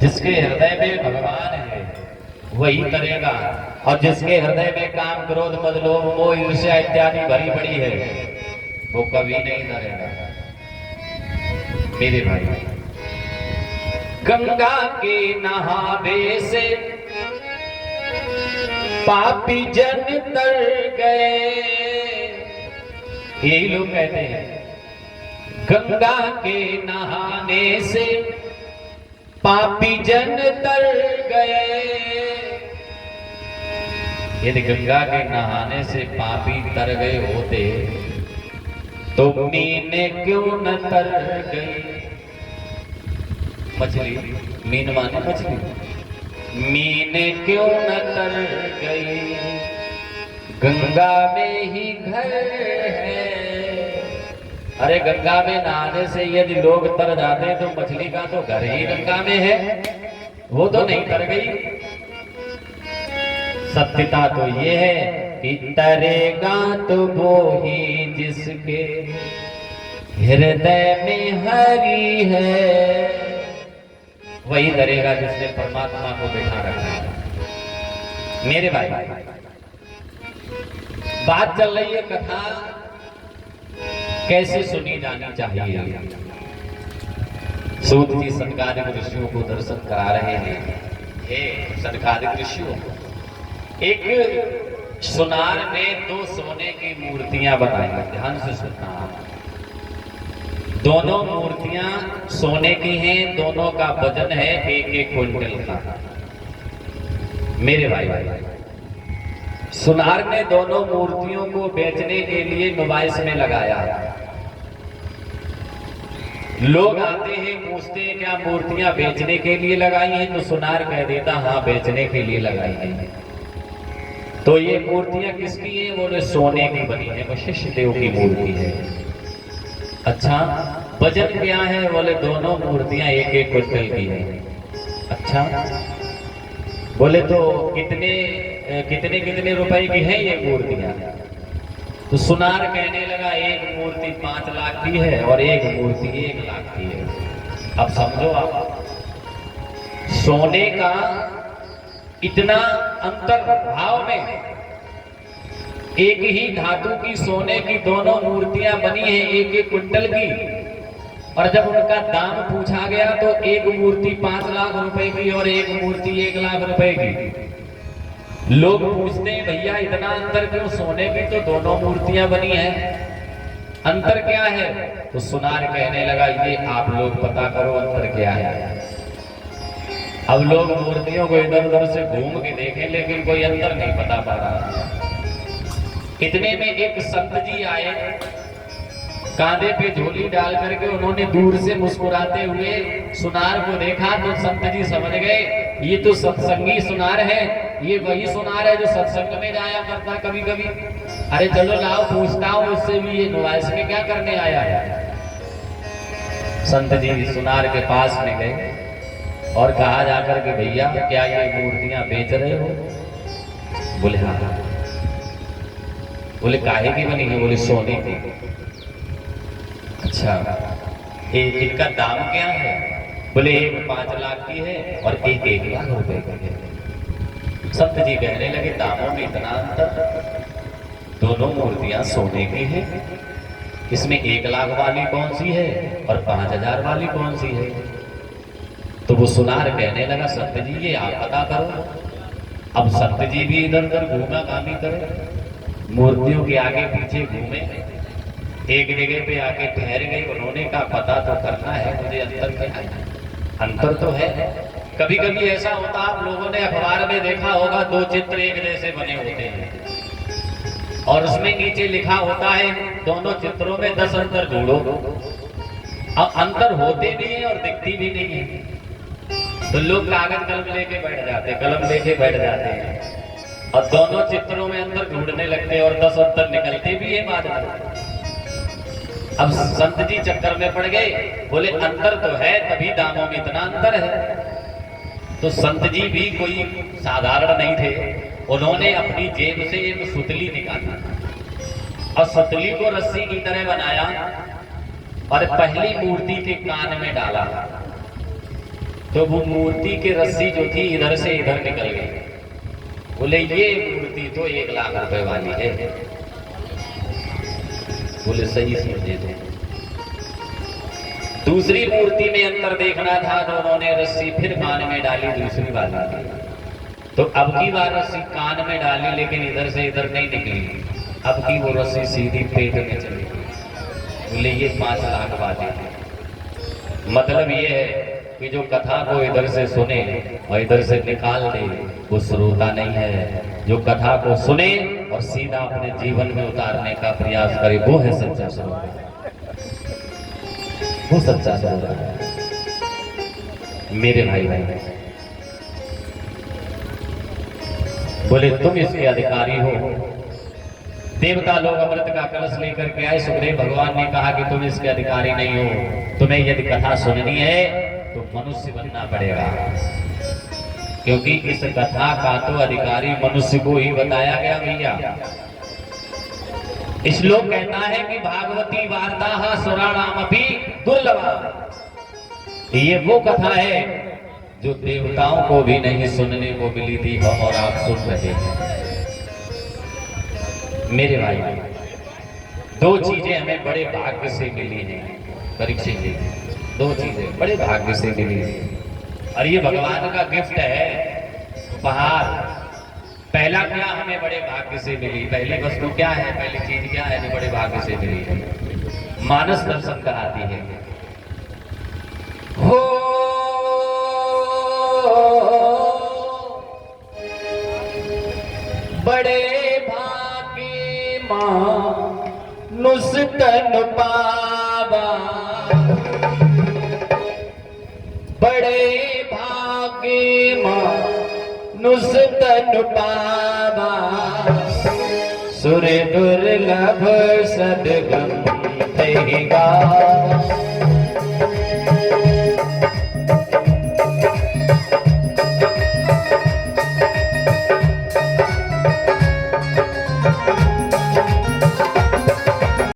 जिसके हृदय में भगवान है वही करेगा, और जिसके हृदय में काम क्रोध मद लोभ मोह ईर्ष्या इत्यादि भरी पड़ी है वो कभी नहीं डरेगा। मेरे भाई, गंगा के नहावे से पापी जन तर गए, यही लोग कहते हैं गंगा के नहाने से पापी जन तर गए। यदि गंगा के नहाने से पापी तर गए होते तो मीने क्यों न तर गई। मछली, मीन माने मछली, मीने क्यों न तर गई, गंगा में ही घर है। अरे गंगा में नहाने से यदि लोग तर जाते तो मछली का तो घर ही गंगा में है, वो तो नहीं तर गई। सत्यता तो ये है कि तरेगा तो वो ही जिसके हृदय में हरि है, वही तरेगा जिसने परमात्मा को बैठा रखा है। मेरे भाई, बात चल रही है कथा कैसे सुनी जानी चाहिए। सूत जी सनकादिक ऋषियों को दर्शन करा रहे हैं। हे सनकादिक ऋषियों, एक सुनार ने 2 सोने की मूर्तियां बनाई। ध्यान से सुनना, दोनों मूर्तियां सोने की हैं, दोनों का वजन है 1-1 क्विंटल का। मेरे भाई, सुनार ने दोनों मूर्तियों को बेचने के लिए नुमाइश में लगाया। लोग आते हैं पूछते हैं क्या मूर्तियां बेचने के लिए लगाई हैं, तो सुनार कह देता हाँ बेचने के लिए लगाई हैं। तो ये मूर्तियां किसकी हैं? बोले सोने की बनी है, वशिष्ठ देव की मूर्ति है। अच्छा, वजन क्या है? बोले दोनों मूर्तियां 1-1 क्विंटल की है। अच्छा, बोले तो कितने रुपए की है ये मूर्तियां? तो सुनार कहने लगा एक मूर्ति 5 लाख की है और एक मूर्ति 1 लाख की है। अब समझो आप, सोने का इतना अंतर भाव में, एक ही धातु की सोने की दोनों मूर्तियां बनी हैं 1-1 क्विंटल की, और जब उनका दाम पूछा गया तो एक मूर्ति 5 लाख रुपए की और एक मूर्ति 1 लाख रुपए की। लोग पूछते हैं भैया इतना अंतर क्यों? सोने की तो दोनों मूर्तियां बनी हैं, अंतर क्या है? तो सुनार कहने लगा ये आप लोग पता करो अंतर क्या है। अब लोग मूर्तियों को इधर उधर से घूम के देखें लेकिन कोई अंतर नहीं पता पा रहा। इतने में एक संत जी आए, कांधे पे झोली डाल करके उन्होंने दूर से मुस्कुराते हुए सुनार को देखा तो संत जी समझ गए ये तो सत्संगी सुनार है, ये वही सुनार है जो सत्संग में जाया करता कभी कभी। अरे चलो लाओ पूछता हूँ उससे भी ये नुमाइश में क्या करने आया है। संत जी सुनार के पास में गए और कहा जाकर के भैया क्या ये मूर्तियां बेच रहे हो? बोले हाँ। बोले काहे की बनी है? बोले सोने की। अच्छा, इनका दाम क्या है? बोले एक 5 लाख की है और एक 1 लाख रुपए की है। संत जी कहने लगे दामों में इतना अंतर? दोनों मूर्तियां सोने की है, इसमें 1 लाख वाली कौन सी है और 5,000 वाली कौन सी है? तो वो सुनार कहने लगा संत जी ये आप पता करो। अब संत जी भी इधर उधर घूमा कामी करे, मूर्तियों के आगे पीछे घूमे, एक जगह पे आके ठहर गए। उन्होंने कहा पता तो करना है मुझे अंतर क्या है। अंतर तो है, कभी कभी ऐसा होता आप लोगों ने अखबार में देखा होगा 2 चित्र एक जैसे बने होते हैं और उसमें नीचे लिखा होता है दोनों चित्रों में 10 अंतर ढूंढो। अब अंतर होते भी हैं और दिखती भी नहीं है, तो लोग कागज कलम लेके बैठ जाते, कलम लेके बैठ जाते हैं और दोनों चित्रों में अंतर ढूंढने लगते हैं और 10 अंतर निकलते भी है बाद में। अब संत जी चक्कर में पड़ गए, बोले अंतर तो है तभी दामों में इतना अंतर है। तो संत जी भी कोई साधारण नहीं थे, उन्होंने अपनी जेब से एक सुतली निकाला और सुतली को रस्सी की तरह बनाया और पहली मूर्ति के कान में डाला तो वो मूर्ति की रस्सी जो थी इधर से इधर निकल गई। बोले ये मूर्ति तो 1 लाख रुपए वाली है। बोले सही समझे थे। दूसरी मूर्ति में अंतर देखना था तो उन्होंने रस्सी फिर कान में डाली दूसरी वाली। तो अब की बार रस्सी कान में डाली लेकिन इधर से इधर नहीं निकली। अब की वो रस्सी सीधी पेट में चली। बोले ये 5 लाख वाली है। मतलब ये है कि जो कथा को इधर से सुने और इधर से निकाल दे वो श्रोता नहीं है। जो कथा को सुने और सीधा अपने जीवन में उतारने का प्रयास करे वो है सच्चा श्रोता। वो सच्चा श्रोता है मेरे भाई। बोले तुम इसके अधिकारी हो। देवता लोग अमृत का कलश लेकर के आए। सुखदेव भगवान ने कहा कि तुम इसके अधिकारी नहीं हो, तुम्हें यदि कथा सुननी है तो मनुष्य बनना पड़ेगा, क्योंकि इस कथा का तो अधिकारी मनुष्य को ही बताया गया भैया। श्लोक कहता है कि भागवती वार्ता सुराणामपि दुर्लभा। ये वो कथा है जो देवताओं को भी नहीं सुनने को मिली थी और आप सुन रहे हैं मेरे भाई। 2 चीजें हमें बड़े भाग्य से मिली हैं परीक्षित जी। 2 चीजें बड़े भाग्य से मिली हैं और ये भगवान का गिफ्ट है, उपहार। पहला क्या हमें बड़े भाग्य से मिली? पहली वस्तु क्या है, पहली चीज क्या है जो बड़े भाग्य से मिली है? मानस दर्शन कराती है। हो बड़े भाग्य मानुष तन पावा, बड़े भाग्य मानुष तन पावा, सुर दुर्लभ सदगम गावा।